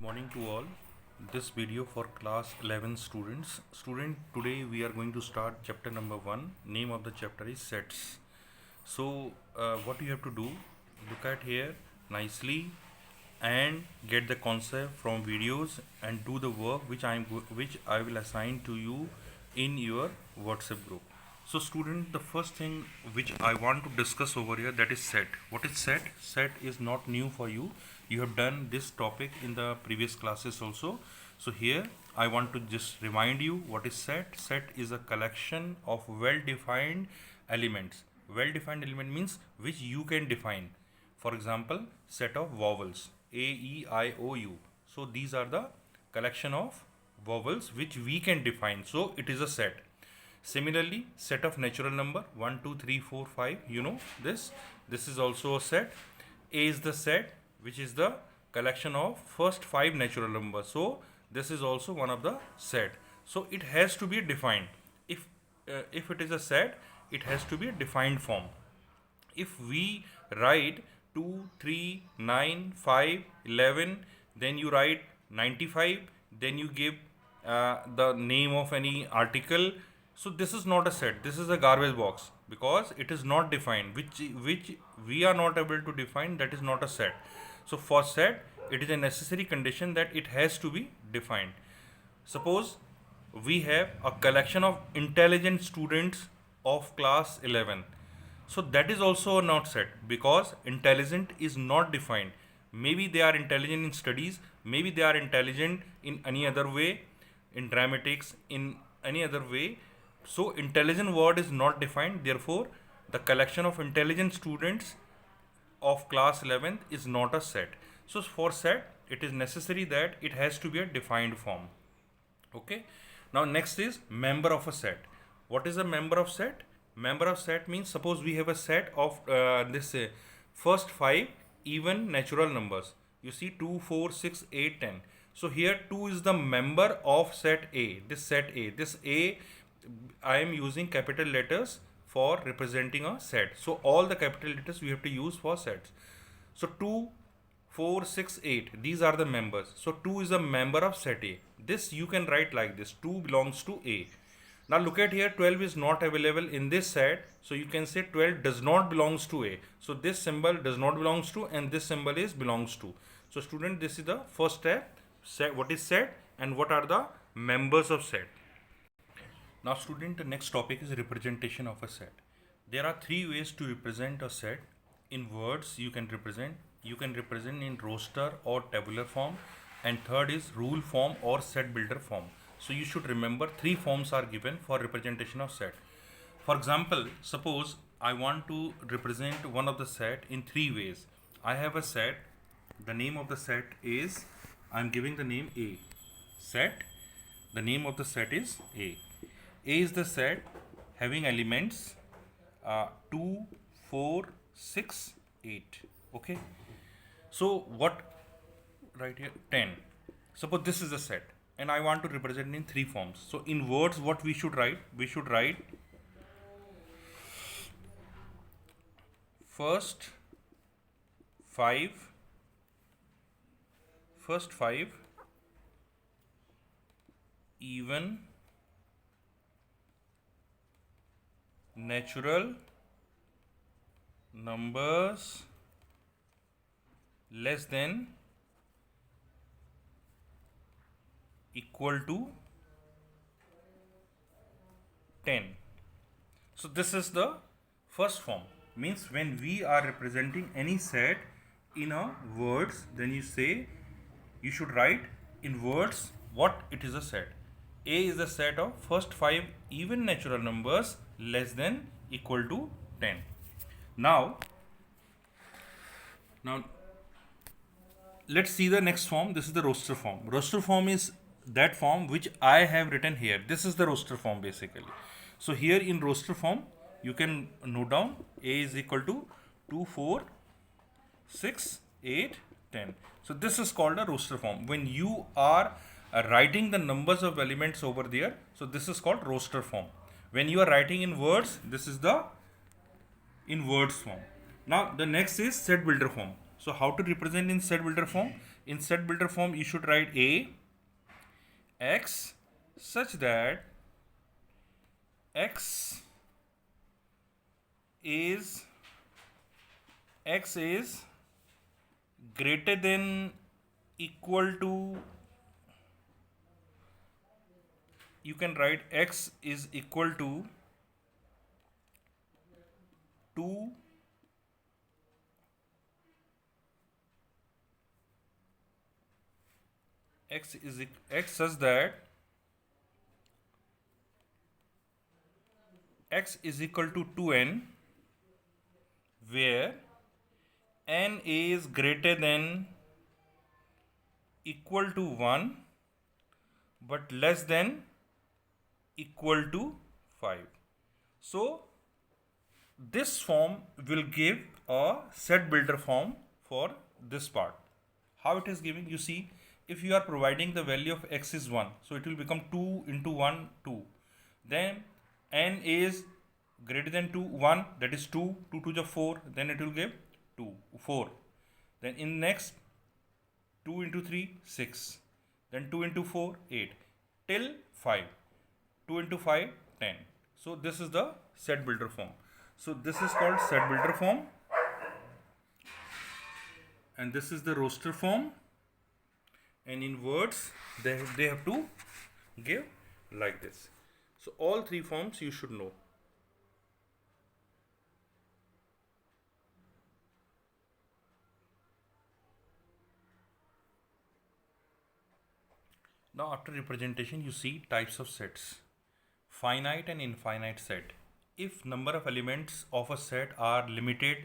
Morning to all. This video for class 11 students. Today we are going to start chapter number 1. Name of the chapter is sets. So what you have to do, look at here nicely and get the concept from videos and do the work which I will assign to you in your WhatsApp group. So student, the first thing which I want to discuss over here, that is set. What is set? Set is not new for you. You have done this topic in the previous classes also. So here I want to just remind you what is set. Set is a collection of well-defined elements. Well-defined element means which you can define. For example, set of vowels A, E, I, O, U. So these are the collection of vowels which we can define. So it is a set. Similarly, set of natural number 1, 2, 3, 4, 5. You know this. This is also a set. A is the set which is the collection of first 5 natural numbers. So this is also one of the set. So it has to be defined. If it is a set, it has to be a defined form. If we write 2, 3, 9, 5, 11, then you write 95, then you give the name of any article. So this is not a set. This is a garbage box because it is not defined. Which we are not able to define. That is not a set. So for set, it is a necessary condition that it has to be defined. Suppose we have a collection of intelligent students of class 11. So that is also not set because intelligent is not defined. Maybe they are intelligent in studies, maybe they are intelligent in any other way, in dramatics, in any other way. So intelligent word is not defined. Therefore, the collection of intelligent students of class 11th is not a set. So for set, it is necessary that it has to be a defined form. Okay. Now next is member of a set. What is a member of set? Member of set means suppose we have a set of first 5 even natural numbers. You see 2, 4, 6, 8, 10. So here 2 is the member of set A. This set A. This A, I am using capital letters for representing a set. So all the capital letters we have to use for sets. So 2, 4, 6, 8. These are the members. So 2 is a member of set A. This you can write like this. 2 belongs to A. Now look at here, 12 is not available in this set. So you can say 12 does not belongs to A. So this symbol does not belongs to and this symbol is belongs to. So student, this is the first step. Set, what is set and what are the members of set. Now student, the next topic is representation of a set. There are 3 ways to represent a set. In words you can represent in roster or tabular form, and third is rule form or set builder form. So you should remember 3 forms are given for representation of set. For example, suppose I want to represent one of the set in 3 ways. I have a set, the name of the set is, I am giving the name A. Set, the name of the set is A. A is the set having elements 2, 4, 6, 8. Okay. So what, right here 10. Suppose this is a set and I want to represent in 3 forms. So in words, what we should write? We should write first 5 even natural numbers less than equal to 10. So this is the first form. Means when we are representing any set in a words, then you should write in words what it is a set. A is the set of first 5 even natural numbers less than equal to 10. Now let's see the next form. This is the roster form. Roster form is that form which I have written here. This is the roster form basically. So here in roster form, you can note down A is equal to 2, 4, 6, 8, 10. So this is called a roster form. When you are writing the numbers of elements over there, so this is called roster form. When you are writing in words, this is the in words form. Now the next is set builder form. So how to represent in set builder form? In set builder form, you should write A x such that x is greater than equal to, you can write x is equal to 2 x such that x is equal to 2n, where n is greater than equal to 1 but less than equal to 5. So this form will give a set builder form for this part. How it is giving? You see, if you are providing the value of x is 1, so it will become 2 into 1, 2. Then n is greater than 2, 1, that is 2, 2 to the 4, then it will give 2, 4. Then in next 2 into 3, 6. Then 2 into 4, 8. Till 5. 2 into 5, 10. So this is the set builder form. So this is called set builder form. And this is the roster form. And in words, they have to give like this. So all three forms you should know. Now after representation, you see types of sets. Finite and infinite set. If number of elements of a set are limited,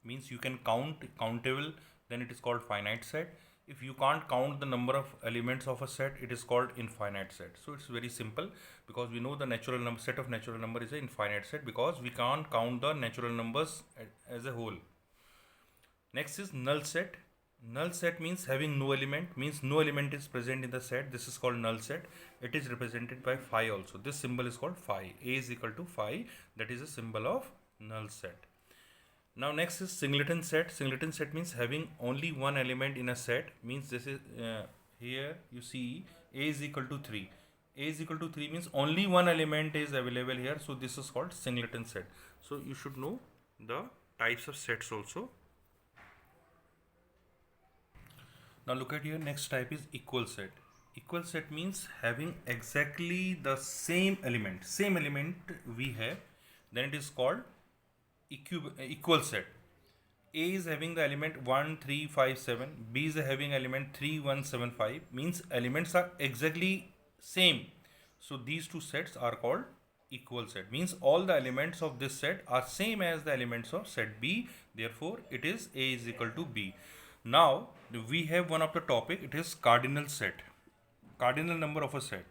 means you can countable, then it is called finite set. If you can't count the number of elements of a set, it is called infinite set. So it's very simple, because we know the natural number set of natural number is an infinite set, because we can't count the natural numbers as a whole. Next is null set. Null set means having no element, means no element is present in the set. This is called null set. It is represented by phi also. This symbol is called phi. A is equal to phi. That is a symbol of null set. Now next is singleton set. Singleton set means having only one element in a set. Means this is here you see A is equal to 3. A is equal to 3 means only one element is available here. So this is called singleton set. So you should know the types of sets also. Now look at here, next type is equal set. Equal set means having exactly the same element we have, then it is called equal set. A is having the element 1, 3, 5, 7. B is having element 3, 1, 7, 5. Means elements are exactly same. So these two sets are called equal set. Means all the elements of this set are same as the elements of set B. Therefore, it is A is equal to B. Now we have one of the topic, it is cardinal set. Cardinal number of a set.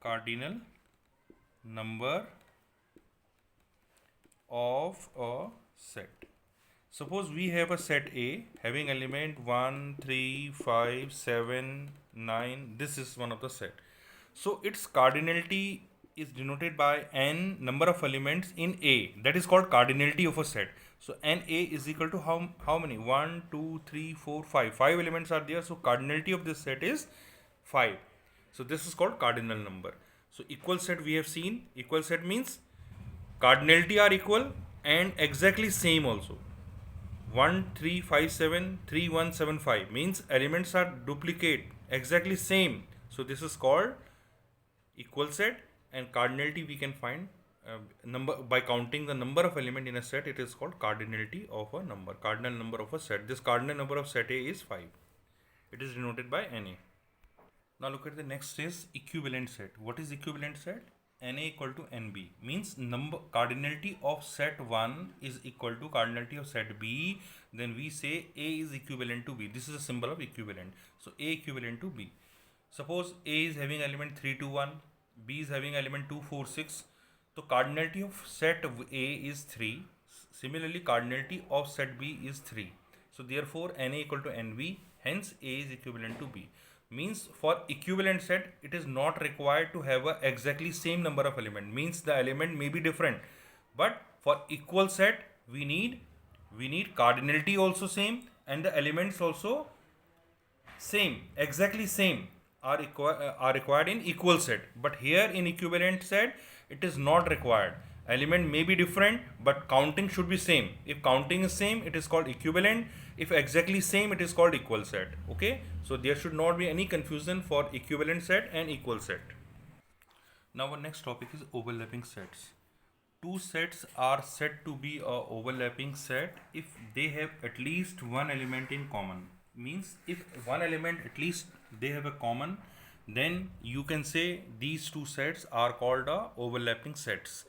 Cardinal number of a set. Suppose we have a set A having element 1, 3, 5, 7, 9. This is one of the set. So its cardinality is denoted by n number of elements in A. That is called cardinality of a set. So NA is equal to how many? 1, 2, 3, 4, 5. 5 elements are there. So cardinality of this set is 5. So this is called cardinal number. So equal set we have seen. Equal set means cardinality are equal and exactly same also. 1, 3, 5, 7, 3, 1, 7, 5 means elements are duplicate, exactly same. So this is called equal set, and cardinality we can find number by counting the number of element in a set. It is called cardinality of a number, cardinal number of a set. This cardinal number of set A is 5. It is denoted by Na. Now look at the next is equivalent set. What is equivalent set? Na equal to nb means number cardinality of set 1 is equal to cardinality of set B. Then we say A is equivalent to B. This is a symbol of equivalent. So A equivalent to B. Suppose A is having element 3, 2, 1. B is having element 2, 4, 6. So cardinality of set A is 3. Similarly, cardinality of set B is 3. So therefore, Na equal to Nb. Hence, A is equivalent to B. Means for equivalent set, it is not required to have a exactly same number of element. Means the element may be different. But for equal set, we need cardinality also same and the elements also same, exactly same are required in equal set, but here in equivalent set it is not required. Element may be different, but counting should be same. If counting is same, it is called equivalent. If exactly same, it is called equal set. Okay, so there should not be any confusion for equivalent set and equal set. Now our next topic is overlapping sets. Two sets are said to be a overlapping set if they have at least one element in common. Means if one element at least they have a common, then you can say these two sets are called a overlapping sets.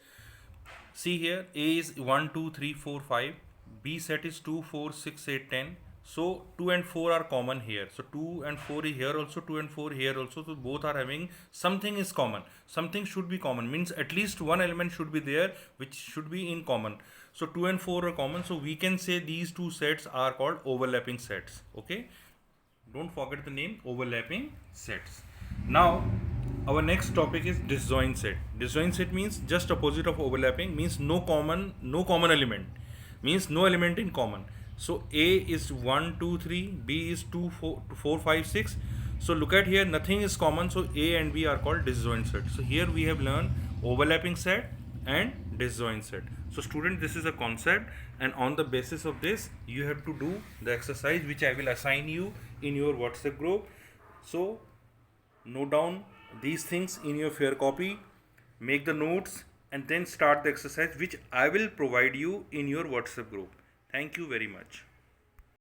See here, A is 1, 2, 3, 4, 5. B set is 2, 4, 6, 8, 10. So 2 and 4 are common here. So 2 and 4 is here also, 2 and 4 here also. So both are having something is common. Something should be common. Means at least one element should be there which should be in common. So 2 and 4 are common. So we can say these two sets are called overlapping sets. Okay. Don't forget the name overlapping sets. Now our next topic is disjoint set. Disjoint set means just opposite of overlapping, means no common element, means no element in common. So A is 1, 2, 3, B is 2, 4, 4, 5, 6. So look at here, nothing is common, so A and B are called disjoint set. So here we have learned overlapping set and disjoint set. So student, this is a concept, and on the basis of this you have to do the exercise which I will assign you in your WhatsApp group. So note down these things in your fair copy, make the notes, and then start the exercise which I will provide you in your WhatsApp group. Thank you very much.